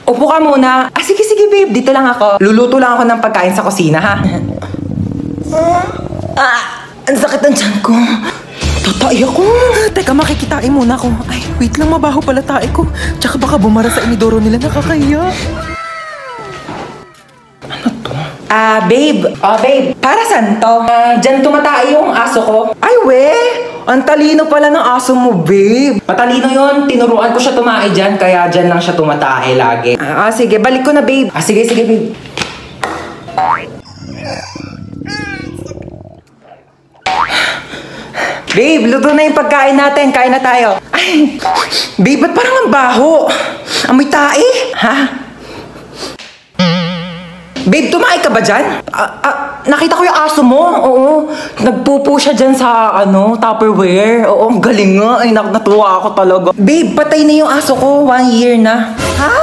Upo ka muna. Ah, sige, sige, babe. Dito lang ako. Luluto lang ako ng pagkain sa kusina, ha? Ang sakit ng tiyan ko. Tatay ako. Teka, makikitain muna ako. Ay, wait lang, mabaho pala tae ko. Tsaka baka bumara sa inidoro nila, nakakahiya. Ano to? Babe. Babe. Para saan to? Dyan tumatae yung aso ko. Ay, we! Ang talino pala ng aso mo, babe. Matalino yon. Tinuruan ko siya tumae dyan, kaya dyan lang siya tumatae lagi. Sige. Balik ko na, babe. Sige, sige, babe. Babe, luto na yung pagkain natin. Kain na tayo. Ay, babe, ba't parang ang baho? Amoy tae? Ha? Babe, tumae ka ba dyan? Nakita ko yung aso mo. Oo. Nagpupo siya dyan sa, Tupperware. Oo, ang galing nga. Ay, natuwa ako talaga. Babe, patay na yung aso ko. 1 year na. Ha?